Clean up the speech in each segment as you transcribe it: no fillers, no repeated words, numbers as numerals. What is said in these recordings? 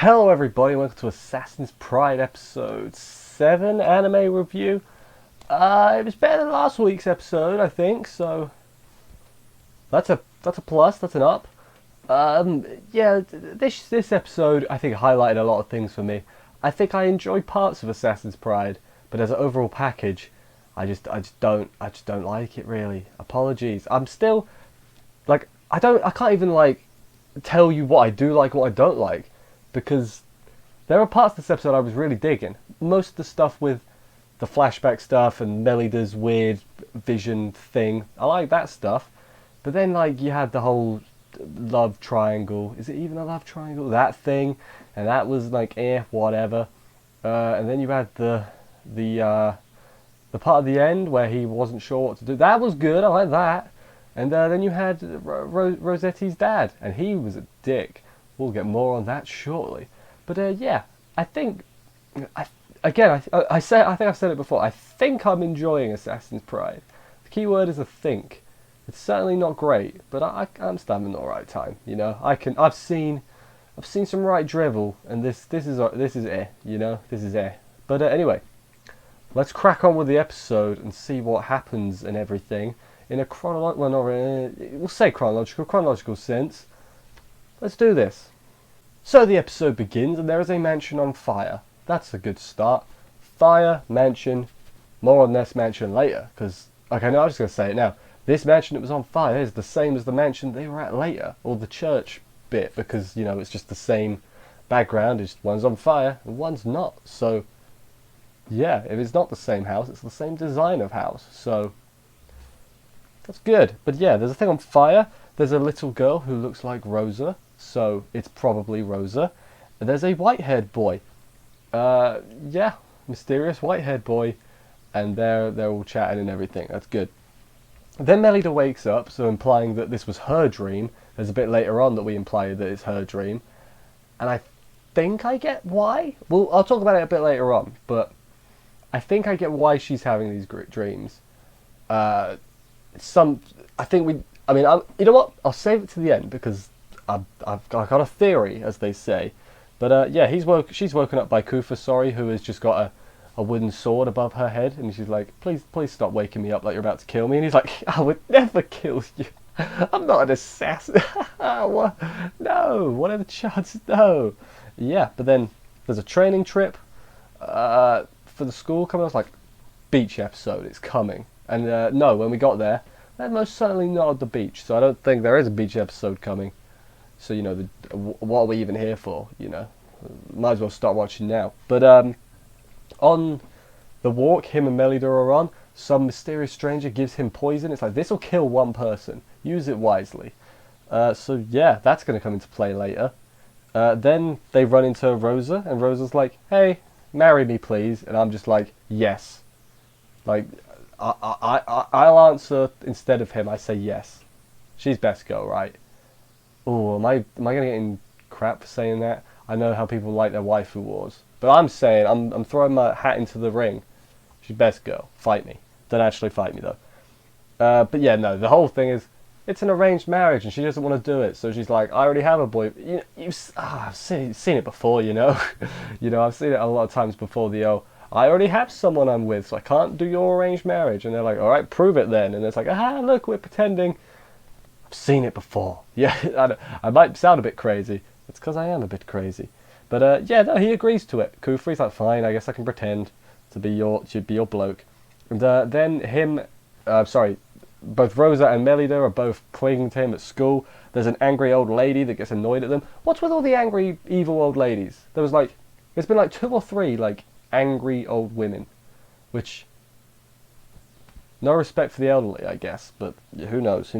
Hello everybody, welcome to Assassin's Pride episode 7 anime review. It was better than last week's episode, I think, so that's a plus, that's an up. Yeah, this episode I think highlighted a lot of things for me. I think I enjoyed parts of Assassin's Pride, but as an overall package, I just don't like it really. Apologies. I'm still I can't even tell you what I do like and what I don't like, because there are parts of this episode I was really digging. Most of the stuff with the flashback stuff and Melida's weird vision thing, I like that stuff. But then you had the whole love triangle. Is it even a love triangle? That thing, and that was whatever. And then you had the part of the end where he wasn't sure what to do. That was good. I like that. And then you had Rosetti's dad, and he was a dick. We'll get more on that shortly. But yeah, I think, I think I've said it before. I think I'm enjoying Assassin's Pride. The key word is a think. It's certainly not great, but I'm still having an alright time. You know, I've seen some right drivel, and this is eh. You know, this is eh. But anyway, let's crack on with the episode and see what happens and everything in a chronological sense. Let's do this. So the episode begins and there is a mansion on fire. That's a good start. Fire, mansion, more on this mansion later, because, okay, no, I'm just going to say it now. This mansion that was on fire is the same as the mansion they were at later, or the church bit, because, you know, it's just the same background, it's one's on fire and one's not. So, yeah, if it's not the same house, it's the same design of house, so that's good. But yeah, there's a thing on fire. There's a little girl who looks like Rosa, so it's probably Rosa. And there's a white-haired boy. Yeah, mysterious white-haired boy, and they're all chatting and everything. That's good. Then Melida wakes up, so implying that this was her dream. There's a bit later on that we imply that it's her dream, and I think I get why. Well, I'll talk about it a bit later on, but I think I get why she's having these dreams. I mean, you know what? I'll save it to the end because I've got a theory, as they say. But yeah, she's woken up by Kufa, who has just got a wooden sword above her head, and she's like, please stop waking me up like you're about to kill me. And he's like, I would never kill you. I'm not an assassin. What? No, what are the chances? No. Yeah, but then there's a training trip for the school coming. I was like, beach episode, it's coming. And no, when we got there, they're most certainly not at the beach, so I don't think there is a beach episode coming. So, you know, what are we even here for, you know? Might as well start watching now. But on the walk him and Melida are on, some mysterious stranger gives him poison. It's like, this will kill one person. Use it wisely. So, yeah, that's going to come into play later. Then they run into Rosa, and Rosa's like, hey, marry me, please. And I'm just like, yes. Like, I'll answer instead of him. I say yes. She's best girl, right? Oh, am I gonna get in crap for saying that? I know how people like their waifu wars, but I'm saying I'm throwing my hat into the ring. She's best girl. Fight me. Don't actually fight me though. But yeah, no. The whole thing is it's an arranged marriage, and she doesn't want to do it. So she's like, I already have a boy. I've seen it before, you know. You know, I've seen it a lot of times before. I already have someone I'm with, so I can't do your arranged marriage. And they're like, all right, prove it then. And it's like, look, we're pretending. I've seen it before. Yeah, I might sound a bit crazy. It's because I am a bit crazy. But yeah, no, he agrees to it. Kufa's like, fine, I guess I can pretend to be your bloke. And then both Rosa and Melida are both clinging to him at school. There's an angry old lady that gets annoyed at them. What's with all the angry, evil old ladies? There's been 2 or 3 angry old women, which, no respect for the elderly, I guess, but who knows.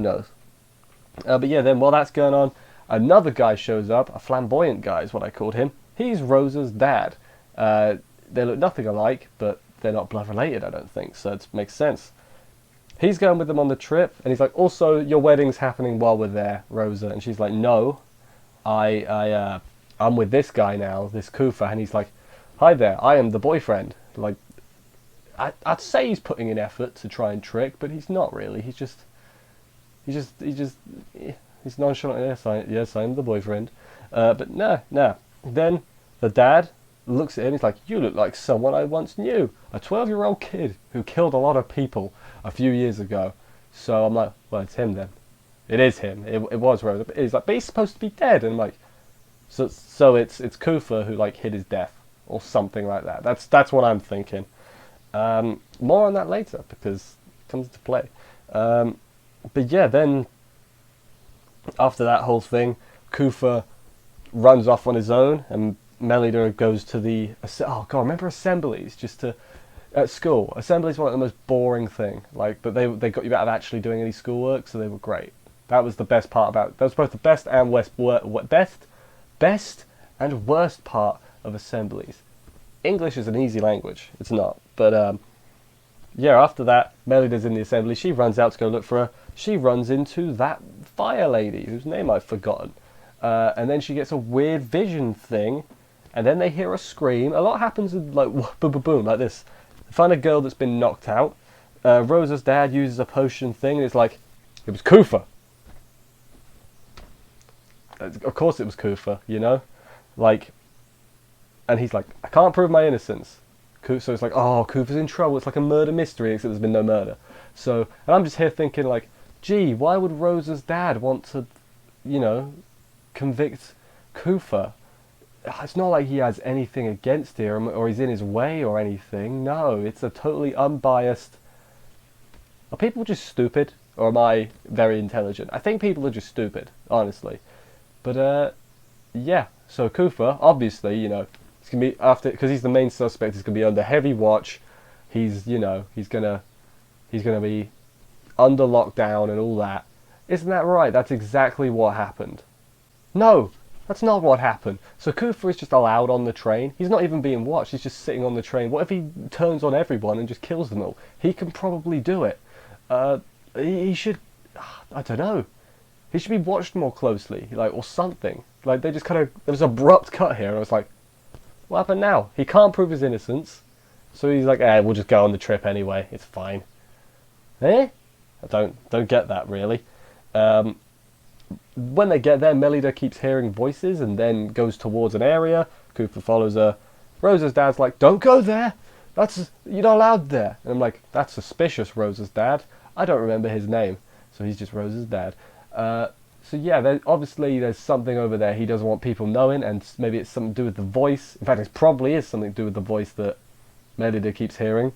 But yeah, then while that's going on, another guy shows up. A flamboyant guy is what I called him. He's Rosa's dad. They look nothing alike, but they're not blood related, I don't think, so it makes sense. He's going with them on the trip, and he's like, also, your wedding's happening while we're there, Rosa. And she's like, no, I'm with this guy now, this Kufa. And he's like, hi there, I am the boyfriend. Like, I'd say he's putting in effort to try and trick, but he's not really. He's nonchalant. Yes, I am the boyfriend. But no. Then the dad looks at him. He's like, "You look like someone I once knew, a 12-year-old kid who killed a lot of people a few years ago." So I'm like, "Well, it's him then. It is him. It was Rosa." But he's like, "But he's supposed to be dead." And I'm like, "So it's Kufa who like hid his death or something like that." That's what I'm thinking. More on that later because it comes into play. But yeah, then after that whole thing, Kufa runs off on his own, and Melida goes to the oh god, remember assemblies just to at school. Assembly's one of the most boring thing, like, but they got you out of actually doing any schoolwork, so they were great. That was the best part about. That was both the best and best and worst part of assemblies. English is an easy language. It's not, but yeah. After that, Melida's in the assembly. She runs out to go look for her. She runs into that fire lady whose name I've forgotten. And then she gets a weird vision thing, and then they hear a scream. A lot happens in like boom, boom, boom, like this. They find a girl that's been knocked out. Rosa's dad uses a potion thing, and it's like, it was Kufa. Of course it was Kufa, you know? Like, and he's like, I can't prove my innocence. So it's like, oh, Kufa's in trouble. It's like a murder mystery, except there's been no murder. So, and I'm just here thinking like, gee, why would Rosa's dad want to, you know, convict Kufa? It's not like he has anything against him or he's in his way or anything. No, it's a totally unbiased. Are people just stupid or am I very intelligent? I think people are just stupid, honestly. But yeah. So Kufa, obviously, you know, it's gonna be after because he's the main suspect. He's gonna be under heavy watch. He's, you know, he's gonna be under lockdown and all that. Isn't that right? That's exactly what happened. No, that's not what happened. So Kufa is just allowed on the train. He's not even being watched. He's just sitting on the train. What if he turns on everyone and just kills them all? He can probably do it. He should. I don't know. He should be watched more closely, like, or something. Like, they just kind of. There was an abrupt cut here, and I was like, what happened now? He can't prove his innocence. So he's like, we'll just go on the trip anyway. It's fine. Eh? I don't get that, really. When they get there, Melida keeps hearing voices and then goes towards an area. Cooper follows her. Rosa's dad's like, don't go there. You're not allowed there. And I'm like, that's suspicious, Rosa's dad. I don't remember his name. So he's just Rosa's dad. So yeah, obviously there's something over there he doesn't want people knowing, and maybe it's something to do with the voice. In fact, it probably is something to do with the voice that Melida keeps hearing.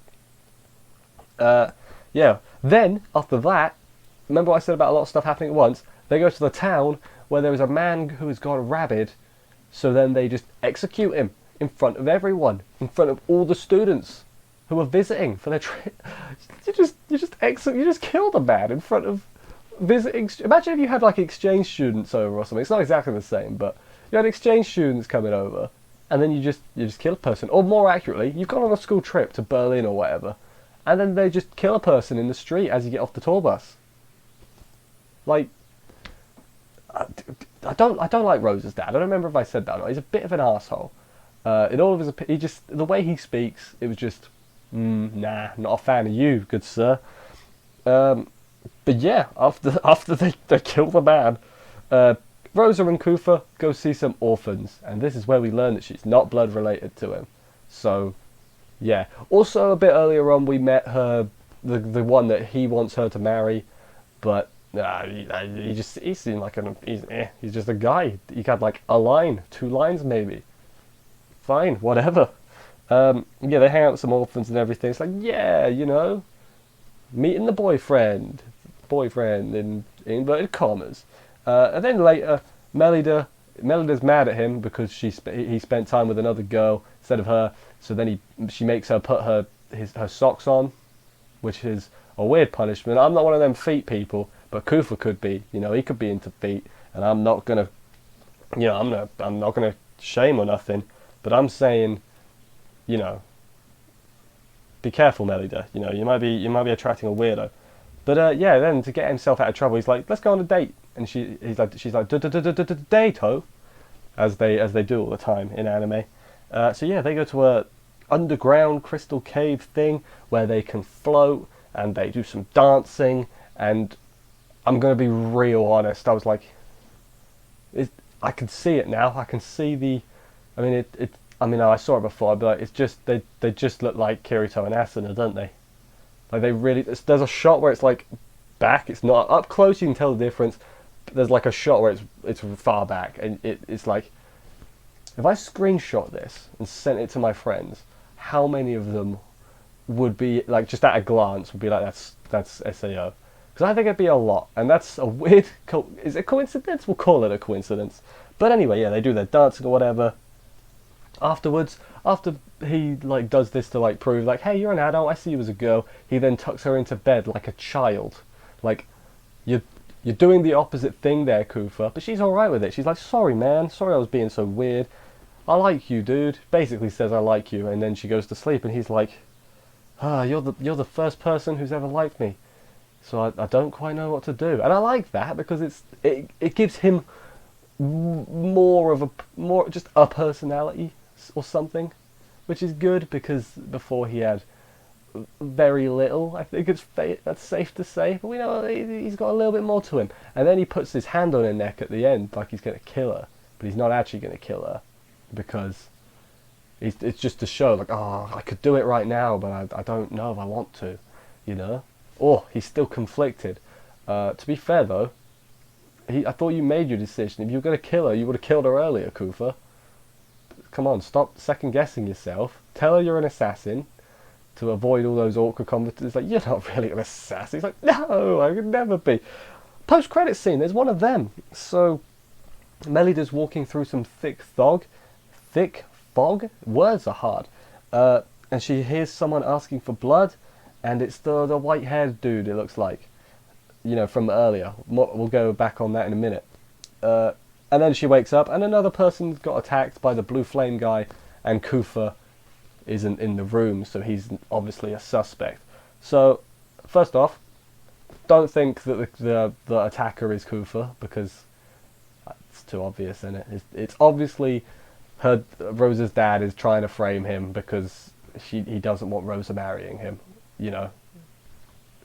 Yeah. Then, after that, remember what I said about a lot of stuff happening at once? They go to the town where there is a man who has gone rabid, so then they just execute him in front of everyone, in front of all the students who are visiting for their trip. You just killed a man in front of visiting. Imagine if you had like exchange students over or something. It's not exactly the same, but you had exchange students coming over, and then you just kill a person. Or more accurately, you've gone on a school trip to Berlin or whatever, and then they just kill a person in the street as you get off the tour bus. Like, I don't like Rosa's dad. I don't remember if I said that or not. He's a bit of an asshole. In all of his, the way he speaks, it was just, nah, not a fan of you, good sir. But yeah, after they kill the man, Rosa and Kufa go see some orphans, and this is where we learn that she's not blood related to him. So, yeah. Also, a bit earlier on, we met her, the one that he wants her to marry, but he seemed like he's just a guy. He had like a line, 2 lines maybe. Fine, whatever. Yeah, they hang out with some orphans and everything. It's like, yeah, you know, meeting the boyfriend in inverted commas. And then later, Melida's mad at him because he spent time with another girl instead of her. So then she makes her put her socks on, which is a weird punishment. I'm not one of them feet people, but Kufa could be. You know, he could be into feet, and I'm not gonna shame or nothing. But I'm saying, you know, be careful, Melida. You know, you might be attracting a weirdo. But yeah, then to get himself out of trouble, he's like, let's go on a date. And she's like, date-o, as they do all the time in anime. So yeah, they go to a underground crystal cave thing where they can float and they do some dancing. And I'm gonna be real honest, I was like, I can see it now. I can see I mean, I mean, I saw it before, but it's just they just look like Kirito and Asuna, don't they? Like they really. There's a shot where it's like back. It's not up close. You can tell the difference. But there's like a shot where it's far back, and it's like if I screenshot this and sent it to my friends, how many of them would be like just at a glance would be like that's Sao? Because I think it'd be a lot, and that's a weird. Is it a coincidence? We'll call it a coincidence. But anyway, yeah, they do their dancing or whatever. Afterwards, after he like does this to like prove like, hey, you're an adult. I see you as a girl. He then tucks her into bed like a child. Like you're you're doing the opposite thing there, Kufa. But she's all right with it. She's like, sorry, man. Sorry I was being so weird. I like you, dude. Basically says I like you, and then she goes to sleep, and he's like, you're the first person who's ever liked me. So I don't quite know what to do, and I like that because it gives him more just a personality or something, which is good because before he had very little. I think that's safe to say, but we know he's got a little bit more to him. And then he puts his hand on her neck at the end, like he's going to kill her, but he's not actually going to kill her because it's just to show, like, oh, I could do it right now, but I don't know if I want to, you know. Or he's still conflicted. To be fair though, I thought you made your decision. If you were going to kill her, you would have killed her earlier, Kufa. Come on, stop second guessing yourself. Tell her you're an assassin to avoid all those awkward conversations. Like, you're not really an assassin. He's like, no, I could never be. Post-credit scene, there's one of them. So Melida's walking through some thick fog. Words are hard. And she hears someone asking for blood, and it's the white-haired dude, it looks like. You know, from earlier. We'll go back on that in a minute. And then she wakes up, and another person's got attacked by the blue flame guy, and Kufa isn't in the room, so he's obviously a suspect. So, first off, don't think that the attacker is Kufa, because it's too obvious, isn't it? It's obviously Rosa's dad is trying to frame him because he doesn't want Rosa marrying him, you know.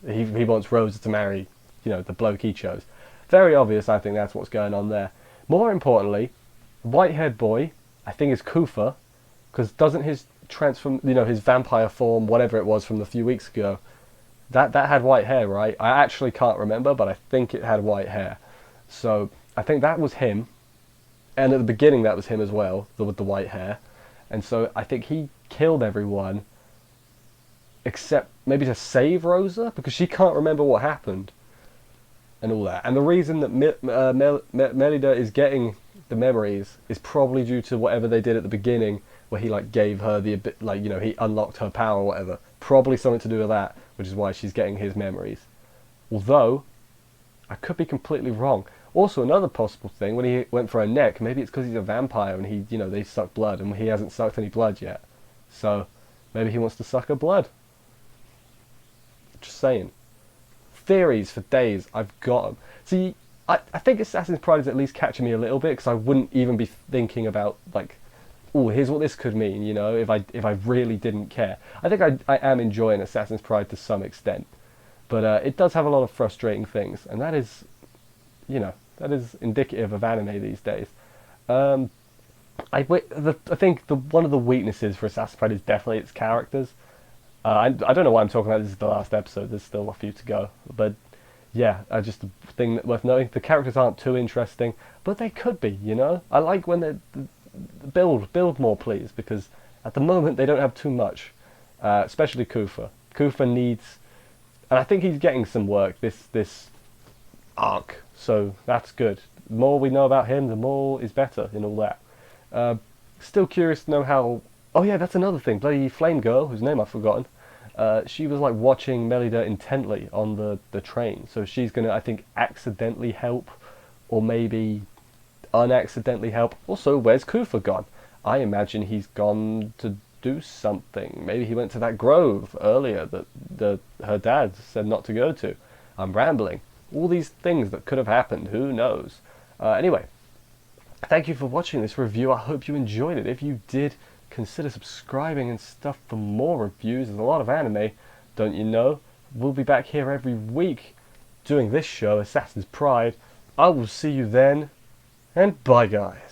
He wants Rosa to marry, you know, the bloke he chose. Very obvious, I think that's what's going on there. More importantly, white-haired boy, I think is Kufa, because doesn't his his vampire form, whatever it was from a few weeks ago, that had white hair, right? I actually can't remember, but I think it had white hair. So I think that was him, and at the beginning that was him as well, with the white hair. And so I think he killed everyone, except maybe to save Rosa, because she can't remember what happened, and all that. And the reason that Melida is getting the memories is probably due to whatever they did at the beginning, where he like gave her he unlocked her power or whatever. Probably something to do with that, which is why she's getting his memories. Although, I could be completely wrong. Also, another possible thing, when he went for her neck, maybe it's because he's a vampire and they suck blood and he hasn't sucked any blood yet. So, maybe he wants to suck her blood. Just saying. Theories for days, I've got them. See, I think Assassin's Pride is at least catching me a little bit, because I wouldn't even be thinking about, like, oh, here's what this could mean, you know, if I really didn't care. I think I am enjoying Assassin's Pride to some extent, but it does have a lot of frustrating things, and that is, that is indicative of anime these days. I think one of the weaknesses for Assassin's Pride is definitely its characters. I don't know why I'm talking about this is the last episode, there's still a few to go, but yeah, just a thing that worth noting, the characters aren't too interesting, but they could be, you know? I like when they build more, please, because at the moment they don't have too much, especially Kufa. Kufa needs, and I think he's getting some work this arc, so that's good. The more we know about him, the more is better in all that. Still curious to know how. Oh yeah, that's another thing. Bloody Flame Girl, whose name I've forgotten. She was like watching Melida intently on the train, so she's gonna, I think, accidentally help, or maybe unaccidentally help. Also, where's Kufa gone? I imagine he's gone to do something. Maybe he went to that grove earlier that her dad said not to go to. I'm rambling. All these things that could have happened, who knows? Anyway, thank you for watching this review. I hope you enjoyed it. If you did, consider subscribing and stuff for more reviews. There's a lot of anime, don't you know? We'll be back here every week doing this show, Assassin's Pride. I will see you then, and bye guys.